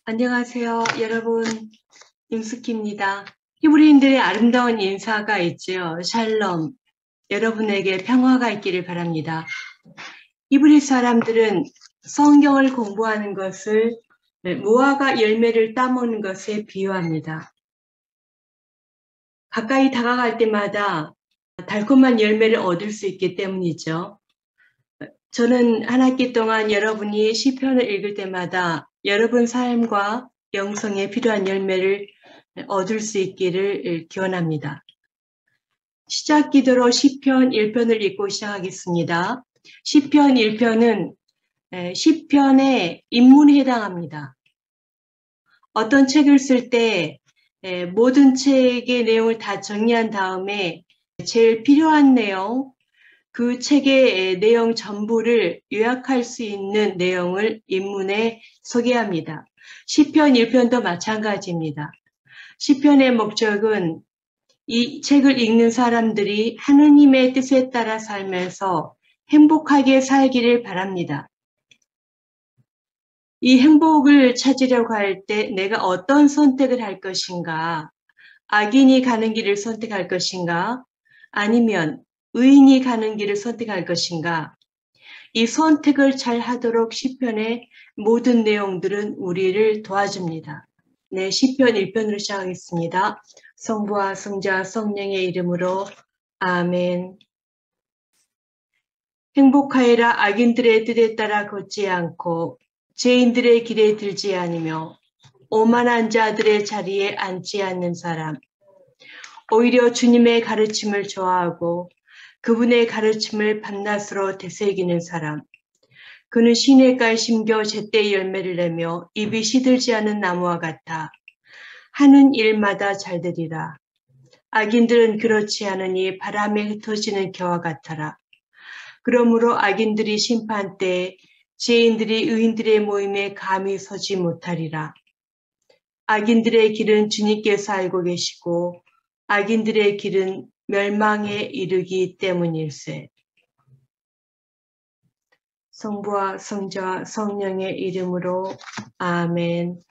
안녕하세요. 여러분, 임숙희입니다. 히브리인들의 아름다운 인사가 있지요. 샬롬. 여러분에게 평화가 있기를 바랍니다. 히브리 사람들은 성경을 공부하는 것을 무화과 열매를 따먹는 것에 비유합니다. 가까이 다가갈 때마다 달콤한 열매를 얻을 수 있기 때문이죠. 저는 한 학기 동안 여러분이 시편을 읽을 때마다 여러분 삶과 영성에 필요한 열매를 얻을 수 있기를 기원합니다. 시작 기도로 시편 1편을 읽고 시작하겠습니다. 시편 1편은 시편의 인문에 해당합니다. 어떤 책을 쓸 때 모든 책의 내용을 다 정리한 다음에 제일 필요한 내용, 그 책의 내용 전부를 요약할 수 있는 내용을 인문에 소개합니다. 시편 1편도 마찬가지입니다. 시편의 목적은 이 책을 읽는 사람들이 하느님의 뜻에 따라 살면서 행복하게 살기를 바랍니다. 이 행복을 찾으려고 할 때 내가 어떤 선택을 할 것인가? 악인이 가는 길을 선택할 것인가? 아니면 의인이 가는 길을 선택할 것인가? 이 선택을 잘 하도록 시편의 모든 내용들은 우리를 도와줍니다. 네, 시편 1편으로 시작하겠습니다. 성부와 성자 성령의 이름으로 아멘. 행복하여라. 악인들의 뜻에 따라 걷지 않고 죄인들의 길에 들지 않으며 오만한 자들의 자리에 앉지 않는 사람. 오히려 주님의 가르침을 좋아하고 그분의 가르침을 밤낮으로 되새기는 사람. 그는 시냇가에 심겨 제때 열매를 내며 잎이 시들지 않은 나무와 같아. 하는 일마다 잘 되리라. 악인들은 그렇지 않으니 바람에 흩어지는 겨와 같아라. 그러므로 악인들이 심판 때에 죄인들이 의인들의 모임에 감히 서지 못하리라. 악인들의 길은 주님께서 알고 계시고 악인들의 길은 멸망에 이르기 때문일세. 성부와 성자와 성령의 이름으로 아멘.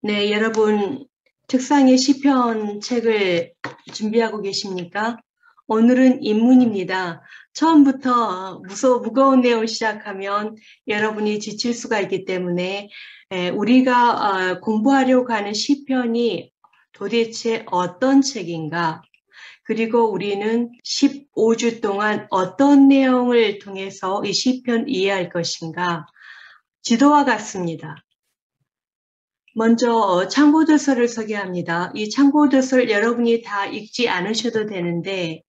네, 여러분 책상에 시편 책을 준비하고 계십니까? 오늘은 인문입니다. 처음부터 무거운 내용을 시작하면 여러분이 지칠 수가 있기 때문에 우리가 공부하려고 하는 시편이 도대체 어떤 책인가? 그리고 우리는 15주 동안 어떤 내용을 통해서 이 시편 이해할 것인가? 지도와 같습니다. 먼저 참고도서를 소개합니다. 이 참고도서를 여러분이 다 읽지 않으셔도 되는데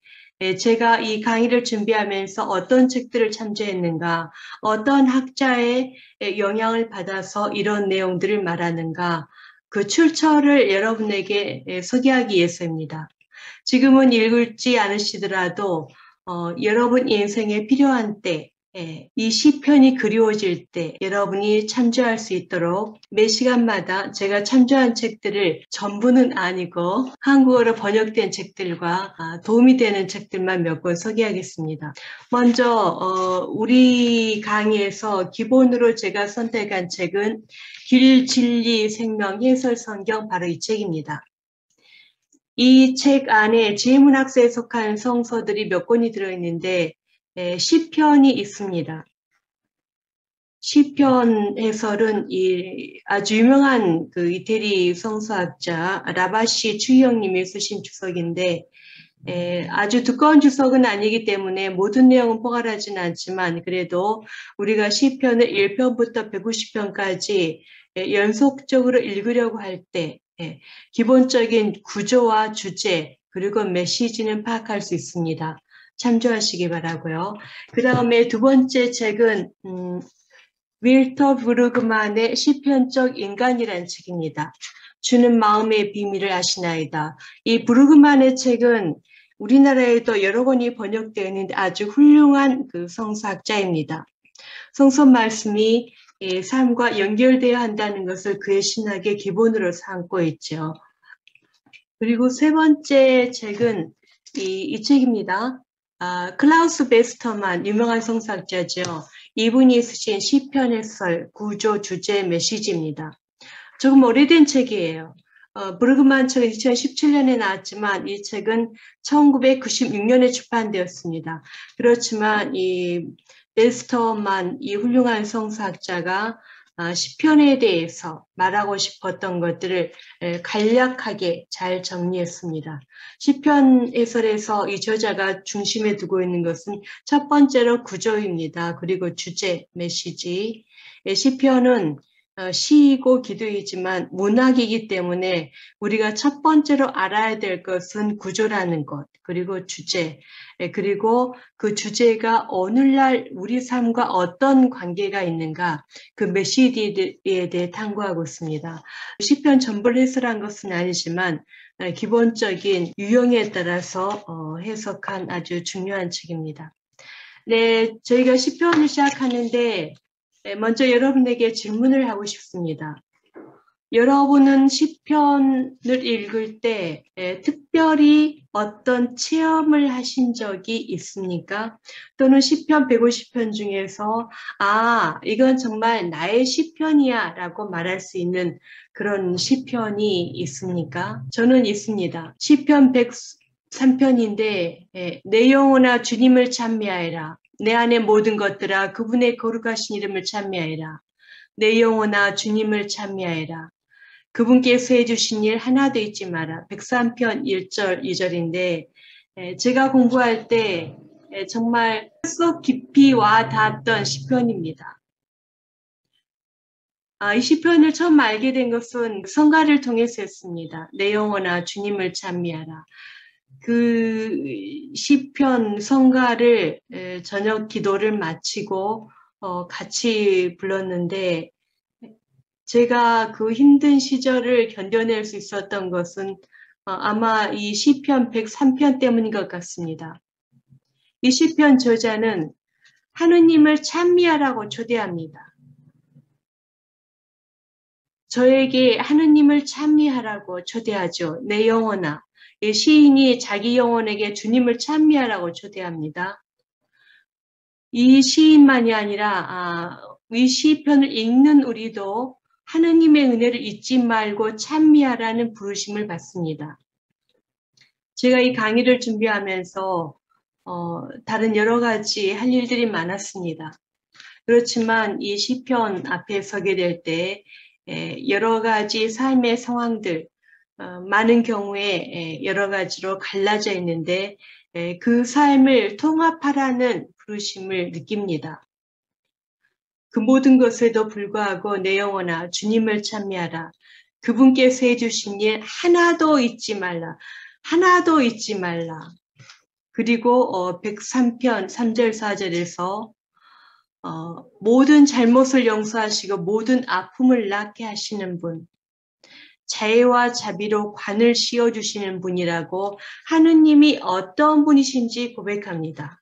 제가 이 강의를 준비하면서 어떤 책들을 참조했는가, 어떤 학자의 영향을 받아서 이런 내용들을 말하는가, 그 출처를 여러분에게 소개하기 위해서입니다. 지금은 읽지 않으시더라도 여러분 인생에 필요한 때, 이 시편이 그리워질 때 여러분이 참조할 수 있도록 매 시간마다 제가 참조한 책들을 전부는 아니고 한국어로 번역된 책들과 도움이 되는 책들만 몇 권 소개하겠습니다. 먼저 우리 강의에서 기본으로 제가 선택한 책은 길, 진리, 생명, 해설 성경 바로 이 책입니다. 이 책 안에 지혜문학사에 속한 성서들이 몇 권이 들어있는데 시편이 있습니다. 시편 해설은 아주 유명한 그 이태리 성서학자 라바시 주형님이 쓰신 주석인데 아주 두꺼운 주석은 아니기 때문에 모든 내용은 포괄하지는 않지만 그래도 우리가 시편을 1편부터 150편까지 연속적으로 읽으려고 할 때 기본적인 구조와 주제 그리고 메시지는 파악할 수 있습니다. 참조하시기 바라고요. 그 다음에 두 번째 책은 윌터 브루그만의 시편적 인간이라는 책입니다. 주는 마음의 비밀을 아시나이다. 이 브루그만의 책은 우리나라에도 여러 권이 번역되어 있는데 아주 훌륭한 그 성서학자입니다. 성서 말씀이 삶과 연결되어야 한다는 것을 그의 신학의 기본으로 삼고 있죠. 그리고 세 번째 책은 이 책입니다. 클라우스 베스터만 유명한 성사학자죠. 이분이 쓰신 시편 해설 구조 주제 메시지입니다. 조금 오래된 책이에요. 브루그만 책은 2017년에 나왔지만 이 책은 1996년에 출판되었습니다. 그렇지만 이 베스터만 이 훌륭한 성사학자가 시편에 대해서 말하고 싶었던 것들을 간략하게 잘 정리했습니다. 시편 해설에서 이 저자가 중심에 두고 있는 것은 첫 번째로 구조입니다. 그리고 주제, 메시지. 시편은 시이고 기도이지만 문학이기 때문에 우리가 첫 번째로 알아야 될 것은 구조라는 것, 그리고 주제, 그리고 그 주제가 오늘날 우리 삶과 어떤 관계가 있는가, 그 메시지에 대해 탐구하고 있습니다. 시편 전부를 해설한 것은 아니지만 기본적인 유형에 따라서 해석한 아주 중요한 책입니다. 네, 저희가 시편을 시작하는데 먼저 여러분에게 질문을 하고 싶습니다. 여러분은 시편을 읽을 때 특별히 어떤 체험을 하신 적이 있습니까? 또는 시편 150편 중에서 이건 정말 나의 시편이야 라고 말할 수 있는 그런 시편이 있습니까? 저는 있습니다. 시편 103편인데 내 영혼아 주님을 찬미하여라. 내 안의 모든 것들아 그분의 거룩하신 이름을 찬미하여라. 내 영혼아 주님을 찬미하여라. 그분께서 해주신 일 하나도 잊지 마라. 103편 1절 2절인데 제가 공부할 때 정말 속 깊이 와 닿았던 시편입니다. 이 시편을 처음 알게 된 것은 성가를 통해서였습니다. 내 영혼아 주님을 찬미하라. 그 시편 성가를 저녁 기도를 마치고 같이 불렀는데 제가 그 힘든 시절을 견뎌낼 수 있었던 것은 아마 이 시편 103편 때문인 것 같습니다. 이 시편 저자는 하느님을 찬미하라고 초대합니다. 저에게 하느님을 찬미하라고 초대하죠. 내 영혼아. 이 시인이 자기 영혼에게 주님을 찬미하라고 초대합니다. 이 시인만이 아니라 이 시편을 읽는 우리도 하느님의 은혜를 잊지 말고 찬미하라는 부르심을 받습니다. 제가 이 강의를 준비하면서 다른 여러 가지 할 일들이 많았습니다. 그렇지만 이 시편 앞에 서게 될 때 여러 가지 삶의 상황들, 많은 경우에 여러 가지로 갈라져 있는데 그 삶을 통합하라는 부르심을 느낍니다. 그 모든 것에도 불구하고 내 영혼아 주님을 찬미하라. 그분께서 해주신 일 하나도 잊지 말라. 하나도 잊지 말라. 그리고 103편 3절 4절에서 모든 잘못을 용서하시고 모든 아픔을 낫게 하시는 분, 자애와 자비로 관을 씌워주시는 분이라고 하느님이 어떤 분이신지 고백합니다.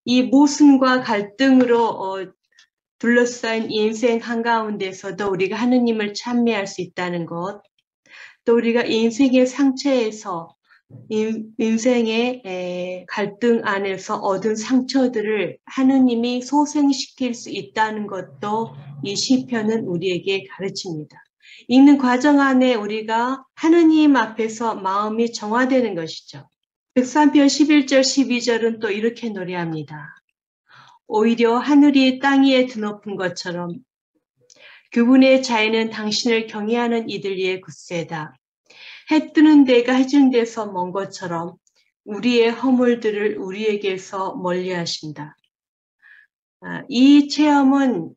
이 모순과 갈등으로 둘러싸인 인생 한가운데서도 우리가 하느님을 찬미할 수 있다는 것, 또 우리가 인생의 상처에서 인생의 갈등 안에서 얻은 상처들을 하느님이 소생시킬 수 있다는 것도 이 시편은 우리에게 가르칩니다. 읽는 과정 안에 우리가 하느님 앞에서 마음이 정화되는 것이죠. 103편 11절 12절은 또 이렇게 노래합니다. 오히려 하늘이 땅 위에 드높은 것처럼 그분의 자애는 당신을 경외하는 이들 위에 굳세다. 해 뜨는 데가 해준 데서 먼 것처럼 우리의 허물들을 우리에게서 멀리 하신다. 이 체험은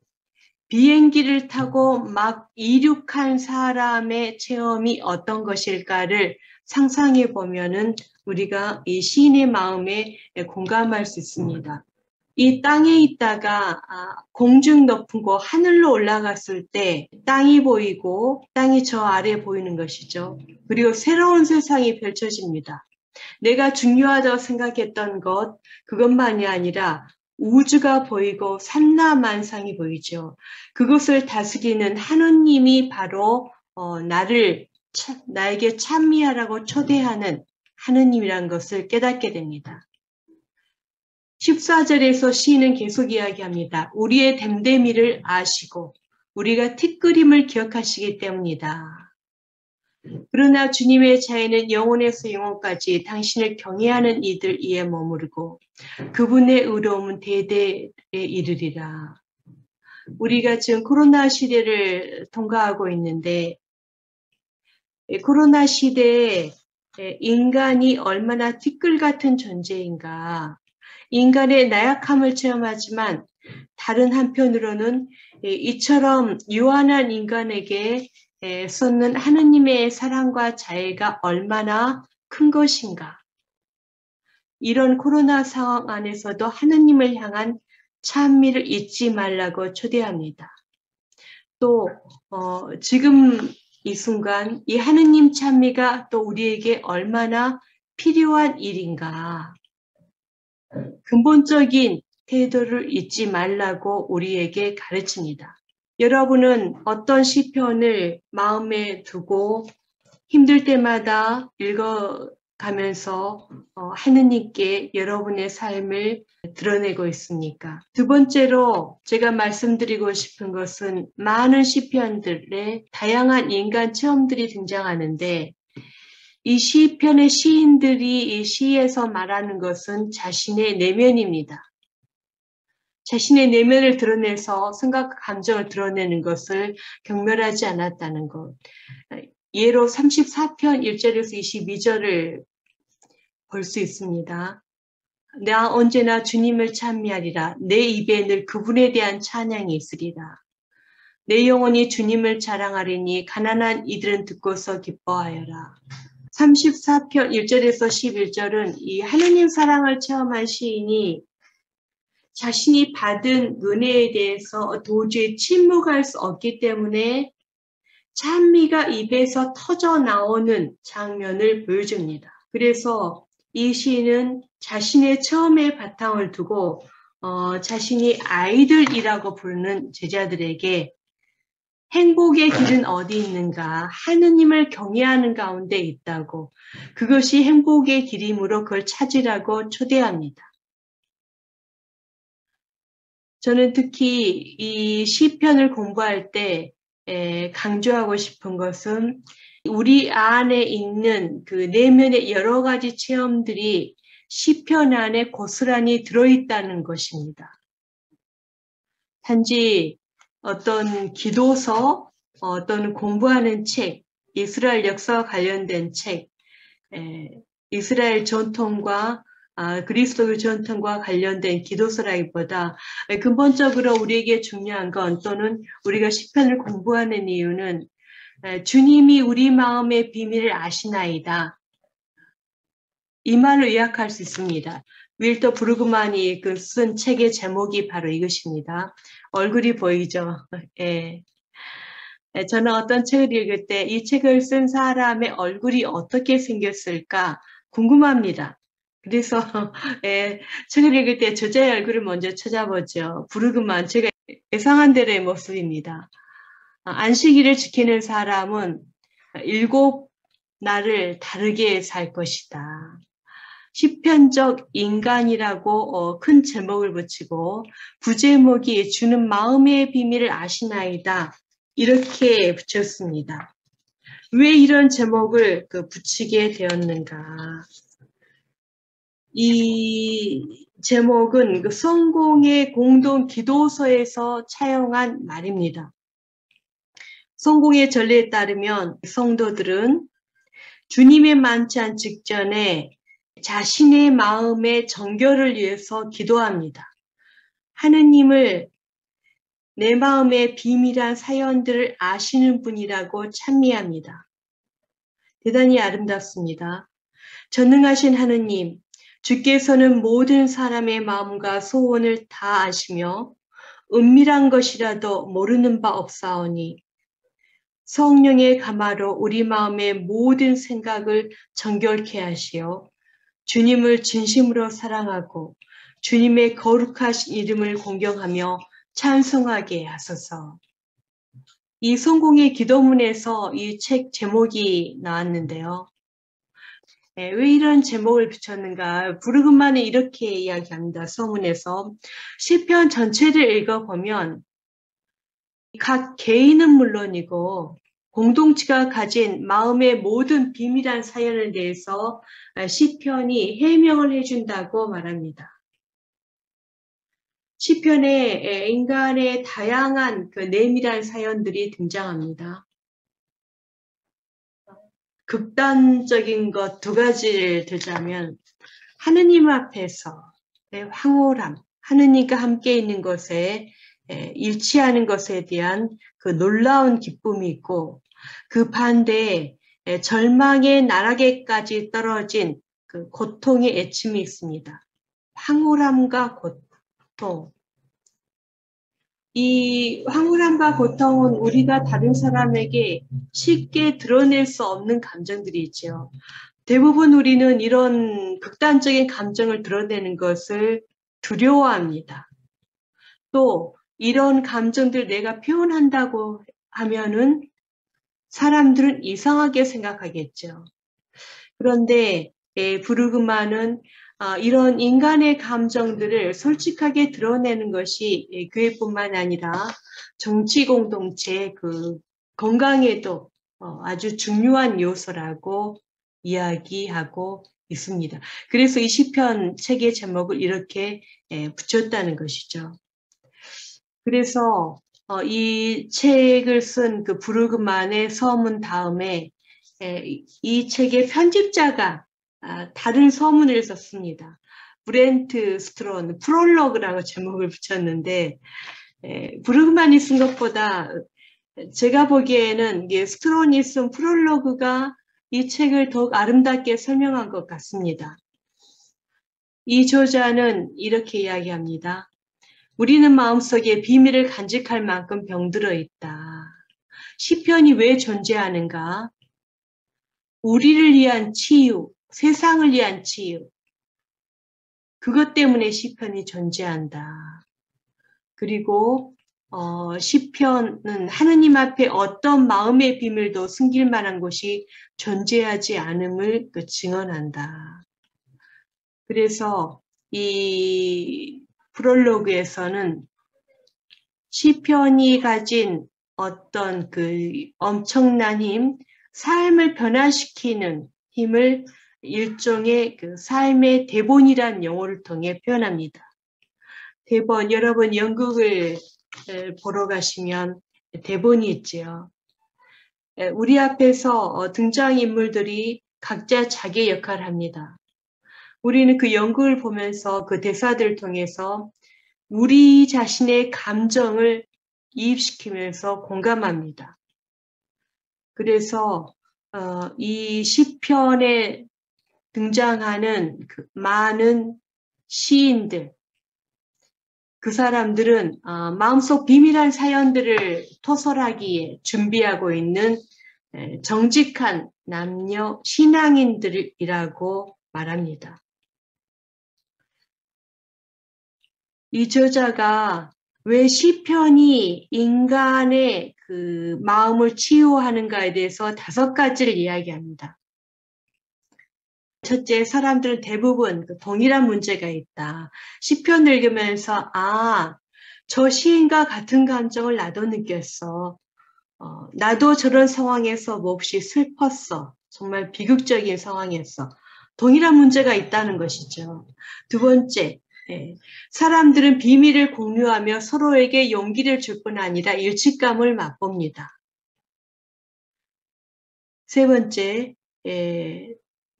비행기를 타고 막 이륙한 사람의 체험이 어떤 것일까를 상상해 보면은 우리가 이 시인의 마음에 공감할 수 있습니다. 이 땅에 있다가 공중 높은 곳 하늘로 올라갔을 때 땅이 보이고 땅이 저 아래 보이는 것이죠. 그리고 새로운 세상이 펼쳐집니다. 내가 중요하다고 생각했던 것, 그것만이 아니라 우주가 보이고 산나만상이 보이죠. 그것을 다스리는 하느님이 바로 나에게 찬미하라고 초대하는 하느님이란 것을 깨닫게 됩니다. 14절에서 시인은 계속 이야기합니다. 우리의 됨됨이를 아시고 우리가 티끌임을 기억하시기 때문이다. 그러나 주님의 자애는 영혼에서 영혼까지 당신을 경외하는 이들 이에 머무르고 그분의 의로움은 대대에 이르리라. 우리가 지금 코로나 시대를 통과하고 있는데 코로나 시대에 인간이 얼마나 티끌 같은 존재인가. 인간의 나약함을 체험하지만 다른 한편으로는 이처럼 유한한 인간에게 쏟는 하느님의 사랑과 자애가 얼마나 큰 것인가. 이런 코로나 상황 안에서도 하느님을 향한 찬미를 잊지 말라고 초대합니다. 또 지금 이 순간 이 하느님 찬미가 또 우리에게 얼마나 필요한 일인가. 근본적인 태도를 잊지 말라고 우리에게 가르칩니다. 여러분은 어떤 시편을 마음에 두고 힘들 때마다 읽어가면서 하느님께 여러분의 삶을 드러내고 있습니까? 두 번째로 제가 말씀드리고 싶은 것은 많은 시편들에 다양한 인간 체험들이 등장하는데 이 시편의 시인들이 이 시에서 말하는 것은 자신의 내면입니다. 자신의 내면을 드러내서 생각과 감정을 드러내는 것을 경멸하지 않았다는 것. 예로 34편 1절에서 22절을 볼 수 있습니다. 나 언제나 주님을 찬미하리라. 내 입에 늘 그분에 대한 찬양이 있으리라. 내 영혼이 주님을 자랑하리니 가난한 이들은 듣고서 기뻐하여라. 34편 1절에서 11절은 이 하느님 사랑을 체험한 시인이 자신이 받은 은혜에 대해서 도저히 침묵할 수 없기 때문에 찬미가 입에서 터져 나오는 장면을 보여줍니다. 그래서 이 시인은 자신의 처음의 바탕을 두고 자신이 아이들이라고 부르는 제자들에게 행복의 길은 어디 있는가? 하느님을 경외하는 가운데 있다고. 그것이 행복의 길이므로 그걸 찾으라고 초대합니다. 저는 특히 이 시편을 공부할 때 강조하고 싶은 것은 우리 안에 있는 그 내면의 여러 가지 체험들이 시편 안에 고스란히 들어있다는 것입니다. 단지 어떤 기도서, 어떤 공부하는 책, 이스라엘 역사와 관련된 책, 이스라엘 전통과 그리스도의 전통과 관련된 기도서라기보다 근본적으로 우리에게 중요한 건 또는 우리가 시편을 공부하는 이유는 주님이 우리 마음의 비밀을 아시나이다. 이 말로 요약할 수 있습니다. 윌터 브루그만이 쓴 책의 제목이 바로 이것입니다. 얼굴이 보이죠? 예. 저는 어떤 책을 읽을 때 이 책을 쓴 사람의 얼굴이 어떻게 생겼을까 궁금합니다. 그래서 책을 읽을 때 저자의 얼굴을 먼저 찾아보죠. 브루그만, 제가 예상한 대로의 모습입니다. 안식일을 지키는 사람은 7날을 다르게 살 것이다. 시편적 인간이라고 큰 제목을 붙이고 부제목이 주는 마음의 비밀을 아시나이다. 이렇게 붙였습니다. 왜 이런 제목을 붙이게 되었는가? 이 제목은 성공의 공동 기도서에서 차용한 말입니다. 성공의 전례에 따르면 성도들은 주님의 만찬 직전에 자신의 마음의 정결을 위해서 기도합니다. 하느님을 내 마음의 비밀한 사연들을 아시는 분이라고 찬미합니다. 대단히 아름답습니다. 전능하신 하느님, 주께서는 모든 사람의 마음과 소원을 다 아시며 은밀한 것이라도 모르는 바 없사오니 성령의 가마로 우리 마음의 모든 생각을 정결케 하시어 주님을 진심으로 사랑하고 주님의 거룩하신 이름을 공경하며 찬송하게 하소서. 이 성공의 기도문에서 이 책 제목이 나왔는데요. 왜 이런 제목을 붙였는가? 브루그만은 이렇게 이야기합니다. 서문에서 시편 전체를 읽어보면 각 개인은 물론이고 공동체가 가진 마음의 모든 비밀한 사연을 대해서 시편이 해명을 해준다고 말합니다. 시편에 인간의 다양한 그 내밀한 사연들이 등장합니다. 극단적인 것 두 가지를 들자면 하느님 앞에서의 황홀함, 하느님과 함께 있는 것에 일치하는 것에 대한 그 놀라운 기쁨이 있고 그 반대에 절망의 나락에까지 떨어진 그 고통의 애침이 있습니다. 황홀함과 고통. 이 황홀함과 고통은 우리가 다른 사람에게 쉽게 드러낼 수 없는 감정들이 있죠. 대부분 우리는 이런 극단적인 감정을 드러내는 것을 두려워합니다. 또 이런 감정들 내가 표현한다고 하면은 사람들은 이상하게 생각하겠죠. 그런데 부르그만은 이런 인간의 감정들을 솔직하게 드러내는 것이 교회뿐만 아니라 정치 공동체 그 건강에도 아주 중요한 요소라고 이야기하고 있습니다. 그래서 이 시편 책의 제목을 이렇게 붙였다는 것이죠. 그래서 이 책을 쓴 그 부르그만의 서문 다음에 이 책의 편집자가 다른 서문을 썼습니다. 브렌트 스트론 프롤로그라고 제목을 붙였는데 부르그만이 쓴 것보다 제가 보기에는 스트론이 쓴 프롤로그가 이 책을 더욱 아름답게 설명한 것 같습니다. 이 저자는 이렇게 이야기합니다. 우리는 마음속에 비밀을 간직할 만큼 병들어 있다. 시편이 왜 존재하는가? 우리를 위한 치유, 세상을 위한 치유. 그것 때문에 시편이 존재한다. 그리고 시편은 하느님 앞에 어떤 마음의 비밀도 숨길 만한 곳이 존재하지 않음을 증언한다. 그래서 이 프롤로그에서는 시편이 가진 어떤 그 엄청난 힘, 삶을 변화시키는 힘을 일종의 그 삶의 대본이란 용어를 통해 표현합니다. 대본, 여러분 연극을 보러 가시면 대본이 있지요. 우리 앞에서 등장인물들이 각자 자기 역할을 합니다. 우리는 그 연극을 보면서 그 대사들을 통해서 우리 자신의 감정을 이입시키면서 공감합니다. 그래서 이 시편에 등장하는 그 많은 시인들, 그 사람들은 마음속 비밀한 사연들을 토설하기에 준비하고 있는 정직한 남녀 신앙인들이라고 말합니다. 이 저자가 왜 시편이 인간의 그 마음을 치유하는가에 대해서 5가지를 이야기합니다. 첫째, 사람들은 대부분 동일한 문제가 있다. 시편을 읽으면서 저 시인과 같은 감정을 나도 느꼈어. 나도 저런 상황에서 몹시 슬펐어. 정말 비극적인 상황이었어. 동일한 문제가 있다는 것이죠. 두 번째, 사람들은 비밀을 공유하며 서로에게 용기를 줄 뿐 아니라 일치감을 맛봅니다. 세 번째,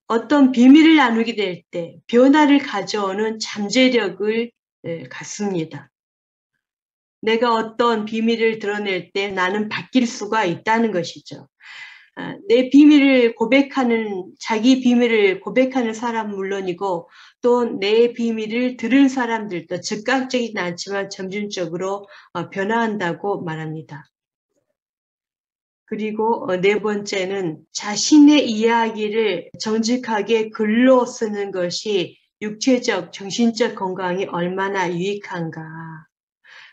어떤 비밀을 나누게 될 때 변화를 가져오는 잠재력을 갖습니다. 내가 어떤 비밀을 드러낼 때 나는 바뀔 수가 있다는 것이죠. 내 비밀을 자기 비밀을 고백하는 사람은 물론이고 또 내 비밀을 들은 사람들도 즉각적이진 않지만 점진적으로 변화한다고 말합니다. 그리고 네 번째는 자신의 이야기를 정직하게 글로 쓰는 것이 육체적, 정신적 건강이 얼마나 유익한가.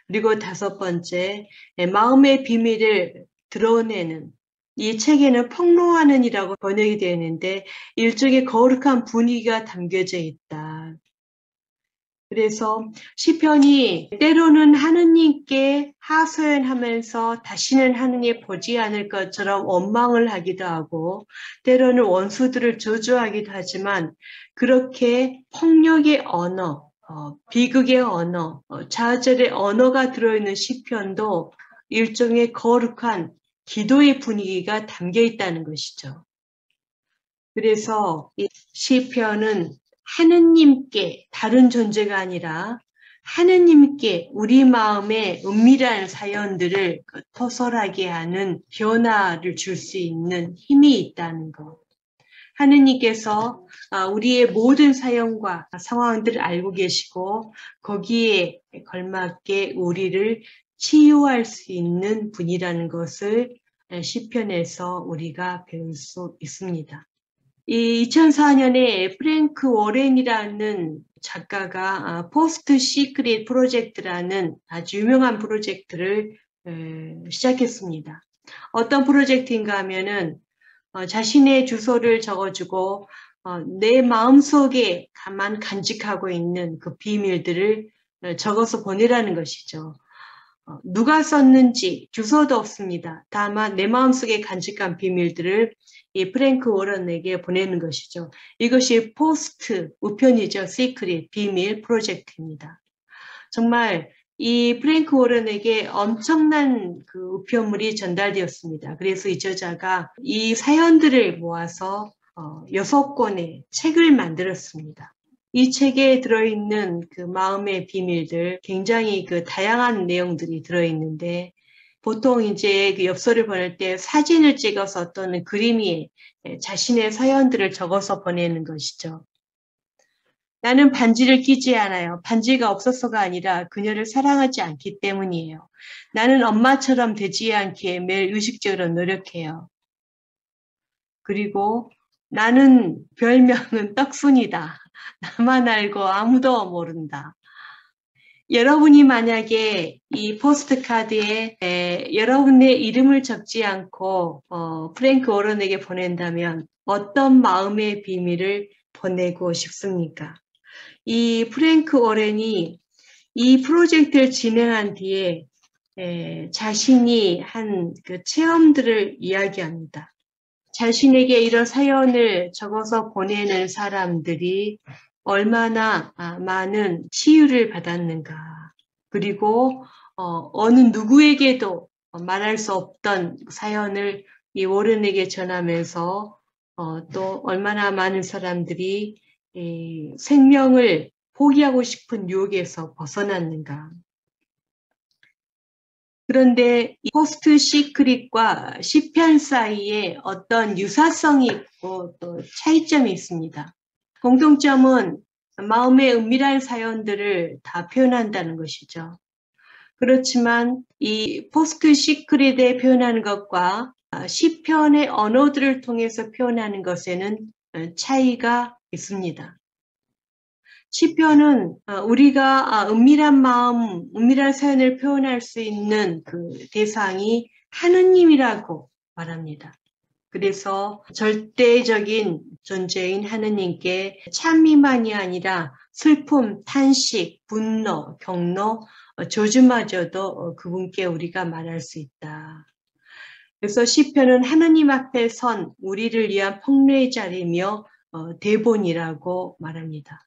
그리고 5번째, 마음의 비밀을 드러내는 이 책에는 폭로하는이라고 번역이 되어 있는데 일종의 거룩한 분위기가 담겨져 있다. 그래서 시편이 때로는 하느님께 하소연하면서 다시는 하느님 보지 않을 것처럼 원망을 하기도 하고 때로는 원수들을 저주하기도 하지만 그렇게 폭력의 언어, 비극의 언어, 좌절의 언어가 들어있는 시편도 일종의 거룩한 기도의 분위기가 담겨 있다는 것이죠. 그래서 이 시편은 하느님께 다른 존재가 아니라 하느님께 우리 마음에 은밀한 사연들을 토설하게 하는 변화를 줄 수 있는 힘이 있다는 것. 하느님께서 우리의 모든 사연과 상황들을 알고 계시고 거기에 걸맞게 우리를 치유할 수 있는 분이라는 것을 시편에서 우리가 배울 수 있습니다. 이 2004년에 프랭크 워렌이라는 작가가 포스트 시크릿 프로젝트라는 아주 유명한 프로젝트를 시작했습니다. 어떤 프로젝트인가 하면은 자신의 주소를 적어주고 내 마음속에 가만 간직하고 있는 그 비밀들을 적어서 보내라는 것이죠. 누가 썼는지 주소도 없습니다. 다만 내 마음속에 간직한 비밀들을 이 프랭크 워런에게 보내는 것이죠. 이것이 포스트 우편이죠. 시크릿 비밀 프로젝트입니다. 정말 이 프랭크 워런에게 엄청난 그 우편물이 전달되었습니다. 그래서 이 저자가 이 사연들을 모아서 6권의 책을 만들었습니다. 이 책에 들어있는 그 마음의 비밀들 굉장히 그 다양한 내용들이 들어있는데 보통 이제 그 엽서를 보낼 때 사진을 찍어서 또는 그림 위에 자신의 사연들을 적어서 보내는 것이죠. 나는 반지를 끼지 않아요. 반지가 없어서가 아니라 그녀를 사랑하지 않기 때문이에요. 나는 엄마처럼 되지 않기에 매일 의식적으로 노력해요. 그리고 나는 별명은 떡순이다. 나만 알고 아무도 모른다. 여러분이 만약에 이 포스트카드에 여러분의 이름을 적지 않고 프랭크 워런에게 보낸다면 어떤 마음의 비밀을 보내고 싶습니까? 이 프랭크 워런이 이 프로젝트를 진행한 뒤에 자신이 한 그 체험들을 이야기합니다. 자신에게 이런 사연을 적어서 보내는 사람들이 얼마나 많은 치유를 받았는가. 그리고 어느 누구에게도 말할 수 없던 사연을 이 워런에게 전하면서 또 얼마나 많은 사람들이 생명을 포기하고 싶은 유혹에서 벗어났는가. 그런데 이 포스트 시크릿과 시편 사이에 어떤 유사성이 있고 또 차이점이 있습니다. 공통점은 마음의 은밀한 사연들을 다 표현한다는 것이죠. 그렇지만 이 포스트 시크릿에 표현하는 것과 시편의 언어들을 통해서 표현하는 것에는 차이가 있습니다. 시편은 우리가 은밀한 마음, 은밀한 사연을 표현할 수 있는 그 대상이 하느님이라고 말합니다. 그래서 절대적인 존재인 하느님께 찬미만이 아니라 슬픔, 탄식, 분노, 경로, 저주마저도 그분께 우리가 말할 수 있다. 그래서 시편은 하느님 앞에 선 우리를 위한 폭로의 자리며 대본이라고 말합니다.